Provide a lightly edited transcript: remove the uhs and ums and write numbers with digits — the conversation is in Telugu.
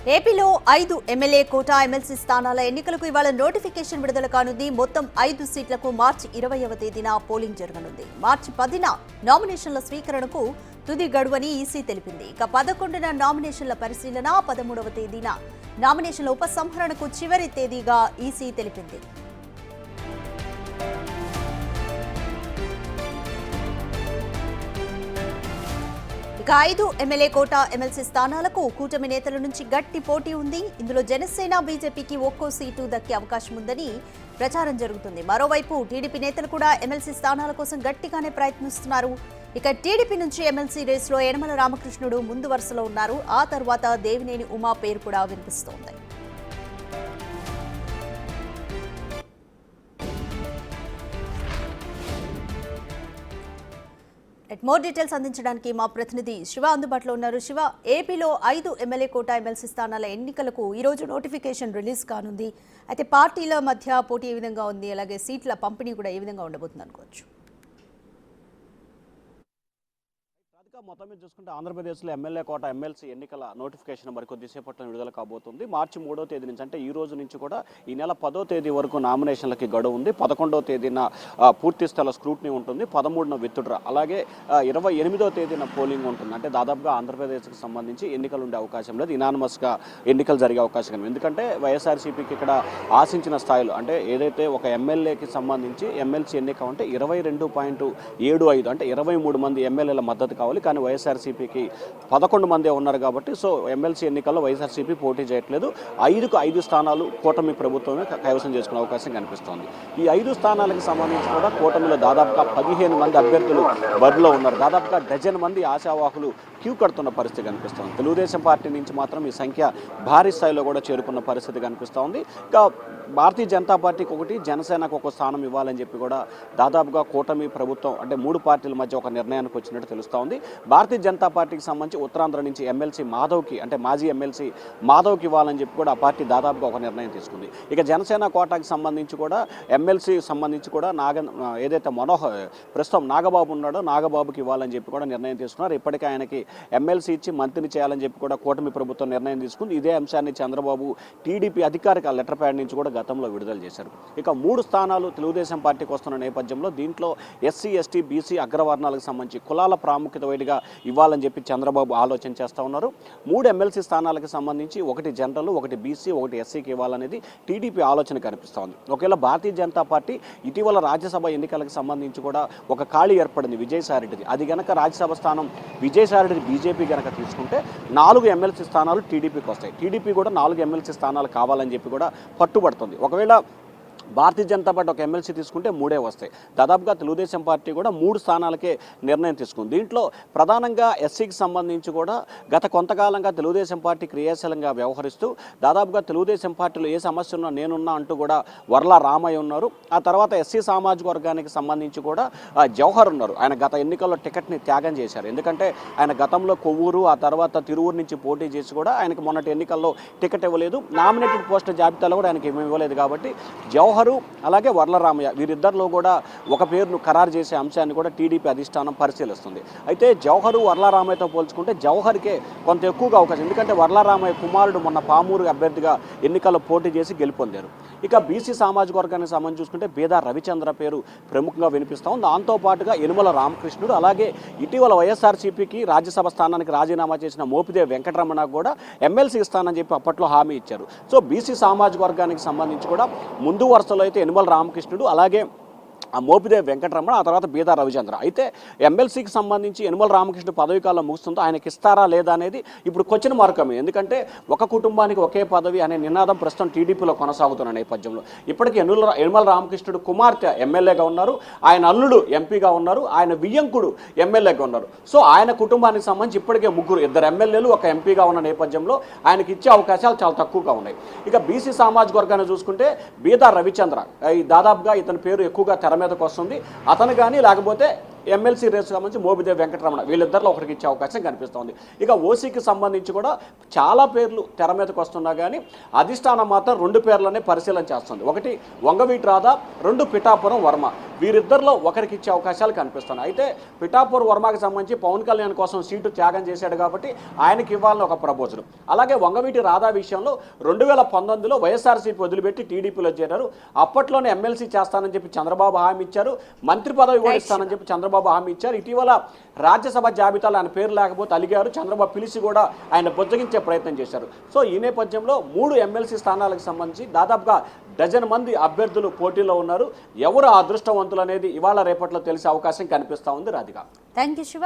ఏపీలో 5 ఎమ్మెల్యే కోటా ఎమ్మెల్సీ స్థానాల ఎన్నికలకు ఇవాళ నోటిఫికేషన్ విడుదల కానుంది. మొత్తం 5 సీట్లకు మార్చి 20వ తేదీన పోలింగ్ జరగనుంది. మార్చి 10న నామినేషన్ల స్వీకరణకు తుది గడువని ఈసీ తెలిపింది. ఇక 11న నామినేషన్ల పరిశీలన, 13వ తేదీన నామినేషన్ల ఉపసంహరణకు చివరి తేదీగా ఈసీ తెలిపింది. ఇక 5 ఎమ్మెల్యే కోటా ఎమ్మెల్సీ స్థానాలకు కూటమి నేతల నుంచి గట్టి పోటీ ఉంది. ఇందులో జనసేన, బీజేపీకి ఒక్కో సీటు దక్కే అవకాశం ఉందని ప్రచారం జరుగుతుంది. మరోవైపు టీడీపీ నేతలు కూడా ఎమ్మెల్సీ స్థానాల కోసం గట్టిగానే ప్రయత్నిస్తున్నారు. ఇక టీడీపీ నుంచి ఎమ్మెల్సీ రేసులో యనమల రామకృష్ణుడు ముందు వరుసలో ఉన్నారు. ఆ తర్వాత దేవినేని ఉమా పేరు కూడా వినిపిస్తోంది. మోర్ డీటెయిల్స్ అందించడానికి మా ప్రతినిధి శివ అందుబాటులో ఉన్నారు. శివ, ఏపీలో 5 ఎమ్మెల్యే కోటా ఎమ్మెల్సీ స్థానాల ఎన్నికలకు ఈ రోజు నోటిఫికేషన్ రిలీజ్ కానుంది. అయితే పార్టీల మధ్య పోటీ ఏ విధంగా ఉంది, అలాగే సీట్ల పంపిణీ కూడా ఏ విధంగా ఉండబోతుంది అనుకోవచ్చు? మొత్తం మీద చూసుకుంటే ఆంధ్రప్రదేశ్లో ఎమ్మెల్యే కోట ఎమ్మెల్సీ ఎన్నికల నోటిఫికేషన్ మరికొద్దిసేపట్లో విడుదల కాబోతుంది. మార్చి 3వ తేదీ నుంచి, అంటే ఈ రోజు నుంచి కూడా ఈ నెల 10వ తేదీ వరకు నామినేషన్లకి గడువు ఉంది. 11వ తేదీన పూర్తి స్థల స్క్రూటినీ ఉంటుంది. 13న విత్డ్రా, అలాగే 28వ తేదీన పోలింగ్ ఉంటుంది. అంటే దాదాపుగా ఆంధ్రప్రదేశ్కి సంబంధించి ఎన్నికలు ఉండే అవకాశం లేదు. ఇనానమస్గా ఎన్నికలు జరిగే అవకాశం లేదు. ఎందుకంటే వైఎస్ఆర్సీపీకి ఇక్కడ ఆశించిన స్థాయిలో, అంటే ఏదైతే ఒక ఎమ్మెల్యేకి సంబంధించి ఎమ్మెల్సీ ఎన్నిక ఉంటే 22.75, అంటే 23 మంది ఎమ్మెల్యేల మద్దతు కావాలి. కానీ వైఎస్ఆర్సీపీకి 11 మందే ఉన్నారు కాబట్టి సో ఎమ్మెల్సీ ఎన్నికల్లో వైఎస్ఆర్సీపీ పోటీ చేయట్లేదు. 5కు 5 స్థానాలు కూటమి ప్రభుత్వమే కైవసం చేసుకునే అవకాశం కనిపిస్తోంది. ఈ 5 స్థానాలకు సంబంధించి కూడా కూటమిలో దాదాపుగా 15 మంది అభ్యర్థులు బరిలో ఉన్నారు. దాదాపుగా డజన్ మంది ఆశావాహులు క్యూ కడుతున్న పరిస్థితి కనిపిస్తోంది. తెలుగుదేశం పార్టీ నుంచి మాత్రం ఈ సంఖ్య భారీ స్థాయిలో కూడా చేరుకున్న పరిస్థితి కనిపిస్తోంది. ఇంకా భారతీయ జనతా పార్టీకి ఒకటి, జనసేనకు ఒక స్థానం ఇవ్వాలని చెప్పి కూడా దాదాపుగా కూటమి ప్రభుత్వం, అంటే 3 పార్టీల మధ్య ఒక నిర్ణయానికి వచ్చినట్టు తెలుస్తోంది. భారతీయ జనతా పార్టీకి సంబంధించి ఉత్తరాంధ్ర నుంచి ఎమ్మెల్సీ మాధవ్కి, అంటే మాజీ ఎమ్మెల్సీ మాధవ్కి ఇవ్వాలని చెప్పి కూడా ఆ పార్టీ దాదాపుగా ఒక నిర్ణయం తీసుకుంది. ఇక జనసేన కోటాకి సంబంధించి కూడా ఎమ్మెల్సీ సంబంధించి కూడా ఏదైతే ప్రస్తుతం నాగబాబు ఉన్నాడో నాగబాబుకి ఇవ్వాలని చెప్పి కూడా నిర్ణయం తీసుకున్నారు. ఇప్పటికే ఆయనకి ఎమ్మెల్సీ ఇచ్చి మంత్రిని చేయాలని చెప్పి కూడా కూటమి ప్రభుత్వం నిర్ణయం తీసుకుంది. ఇదే అంశాన్ని చంద్రబాబు టీడీపీ అధికారిక లెటర్ ప్యాడ్ నుంచి కూడా గతంలో విడుదల చేశారు. ఇక 3 స్థానాలు తెలుగుదేశం పార్టీకి వస్తున్న నేపథ్యంలో దీంట్లో ఎస్సీ, ఎస్టీ, బీసీ అగ్రవర్ణాలకు సంబంధించి కులాల ప్రాముఖ్యత వైడిగా ఇవ్వాలని చెప్పి చంద్రబాబు ఆలోచన చేస్తూ ఉన్నారు. 3 ఎమ్మెల్సీ స్థానాలకు సంబంధించి ఒకటి జనరల్, ఒకటి బీసీ, ఒకటి ఎస్సీకి ఇవ్వాలనేది టీడీపీ ఆలోచన కనిపిస్తోంది. ఒకవేళ భారతీయ జనతా పార్టీ ఇటీవల రాజ్యసభ ఎన్నికలకు సంబంధించి కూడా ఒక ఖాళీ ఏర్పడింది విజయసాయిరెడ్డిది. అది గనక రాజ్యసభ స్థానం విజయసాయిరెడ్డి బీజేపీ కనుక తీసుకుంటే 4 ఎమ్మెల్సీ స్థానాలు టీడీపీకి వస్తాయి. టీడీపీ కూడా 4 ఎమ్మెల్సీ స్థానాలు కావాలని చెప్పి కూడా పట్టుబడుతుంది. ఒకవేళ భారతీయ జనతా పార్టీ ఒక ఎమ్మెల్సీ తీసుకుంటే 3 వస్తాయి. దాదాపుగా తెలుగుదేశం పార్టీ కూడా 3 స్థానాలకే నిర్ణయం తీసుకుంది. దీంట్లో ప్రధానంగా ఎస్సీకి సంబంధించి కూడా గత కొంతకాలంగా తెలుగుదేశం పార్టీ క్రియాశీలంగా వ్యవహరిస్తూ దాదాపుగా తెలుగుదేశం పార్టీలో ఏ సమస్య ఉన్నా నేనున్నా అంటూ కూడా వర్ల రామయ్య ఉన్నారు. ఆ తర్వాత ఎస్సీ సామాజిక వర్గానికి సంబంధించి కూడా జవహర్ ఉన్నారు. ఆయన గత ఎన్నికల్లో టికెట్ని త్యాగం చేశారు. ఎందుకంటే ఆయన గతంలో కొవ్వూరు, ఆ తర్వాత తిరువూరు నుంచి పోటీ చేసి కూడా ఆయనకు మొన్నటి ఎన్నికల్లో టికెట్ ఇవ్వలేదు. నామినేటెడ్ పోస్టుల జాబితాలో కూడా ఆయనకి ఏమీ ఇవ్వలేదు. కాబట్టి జవహర్ అలాగే వర్ల రామయ్య వీరిద్దరిలో కూడా ఒక పేరును ఖరారు చేసే అంశాన్ని కూడా టీడీపీ అధిష్టానం పరిశీలిస్తుంది. అయితే జవహర్ వర్ల రామయ్యతో పోల్చుకుంటే జవహర్కే కొంత ఎక్కువగా అవకాశం. ఎందుకంటే వర్ల రామయ్య కుమారుడు మొన్న పామూరు అభ్యర్థిగా ఎన్నికల్లో పోటీ చేసి గెలుపొందారు. ఇక బీసీ సామాజిక వర్గానికి సంబంధించి చూసుకుంటే బేదా రవిచంద్ర పేరు ప్రముఖంగా వినిపిస్తాం. దాంతోపాటుగా యనమల రామకృష్ణుడు, అలాగే ఇటీవల వైఎస్ఆర్సీపీకి రాజ్యసభ స్థానానికి రాజీనామా చేసిన మోపిదేవి వెంకటరమణ కూడా ఎమ్మెల్సీ ఇస్తానని చెప్పి అప్పట్లో హామీ ఇచ్చారు. సో బీసీ సామాజిక వర్గానికి సంబంధించి కూడా ముందు వరుసలో అయితే యనమల రామకృష్ణుడు, అలాగే మోపిదేవి వెంకటరమణ, ఆ తర్వాత బీదా రవిచంద్ర. అయితే ఎమ్మెల్సీకి సంబంధించి యనమల రామకృష్ణ పదవి కాలం ముగుస్తుందో ఆయనకి ఇస్తారా లేదా అనేది ఇప్పుడు క్వశ్చన్ మార్కమే. ఎందుకంటే ఒక కుటుంబానికి ఒకే పదవి అనే నినాదం ప్రస్తుతం టీడీపీలో కొనసాగుతున్న నేపథ్యంలో ఇప్పటికీ యనమల రామకృష్ణుడు కుమార్తె ఎమ్మెల్యేగా ఉన్నారు, ఆయన అల్లుడు ఎంపీగా ఉన్నారు, ఆయన వియ్యంకుడు ఎమ్మెల్యేగా ఉన్నారు. సో ఆయన కుటుంబానికి సంబంధించి ఇప్పటికే 2 ఎమ్మెల్యేలు ఒక ఎంపీగా ఉన్న నేపథ్యంలో ఆయనకి ఇచ్చే అవకాశాలు చాలా తక్కువగా ఉన్నాయి. ఇక బీసీ సామాజిక వర్గాన్ని చూసుకుంటే బీదా రవిచంద్ర, దాదాపుగా ఇతని పేరు ఎక్కువగా తెర మీదకి వస్తుంది. అతను కానీ లేకపోతే ఎమ్మెల్సీ రేసు సంబంధించి మోపిదేవి వెంకటరమణ వీళ్ళిద్దరిలో ఒకరికి ఇచ్చే అవకాశం కనిపిస్తోంది. ఇక ఓసీకి సంబంధించి కూడా చాలా పేర్లు తెర మీదకి వస్తున్నా కానీ అధిష్టానం మాత్రం 2 పేర్లనే పరిశీలన చేస్తుంది. ఒకటి వంగవీటి రాధా, 2 పిఠాపురం వర్మ. వీరిద్దరిలో ఒకరికి ఇచ్చే అవకాశాలు కనిపిస్తున్నాయి. అయితే పిఠాపురం వర్మకి సంబంధించి పవన్ కళ్యాణ్ కోసం సీటు త్యాగం చేశాడు కాబట్టి ఆయనకి ఇవ్వాలని ఒక ప్రపోజల్. అలాగే వంగవీటి రాధా విషయంలో 2019లో వైఎస్ఆర్సీపీ వదిలిపెట్టి టీడీపీలో చేరారు. అప్పట్లోనే ఎమ్మెల్సీ చేస్తానని చెప్పి చంద్రబాబు హామీ ఇచ్చారు, మంత్రి పదవి కూడా ఇస్తానని చెప్పి చంద్రబాబు హామీ ఇచ్చారు. ఇటీవల రాజ్యసభ జాబితాలో ఆయన పేరు లేకపోతే అలిగారు. చంద్రబాబు పిలిచి కూడా ఆయన బుజ్జగించే ప్రయత్నం చేశారు. సో ఈ నేపథ్యంలో 3 ఎమ్మెల్సీ స్థానాలకు సంబంధించి దాదాపుగా డజన్ మంది అభ్యర్థులు పోటీలో ఉన్నారు. ఎవరు అదృష్టవంతులు అనేది ఇవాళ రేపట్లో తెలిసే అవకాశం కనిపిస్తూ ఉంది. రాధిక. Thank you Shiva.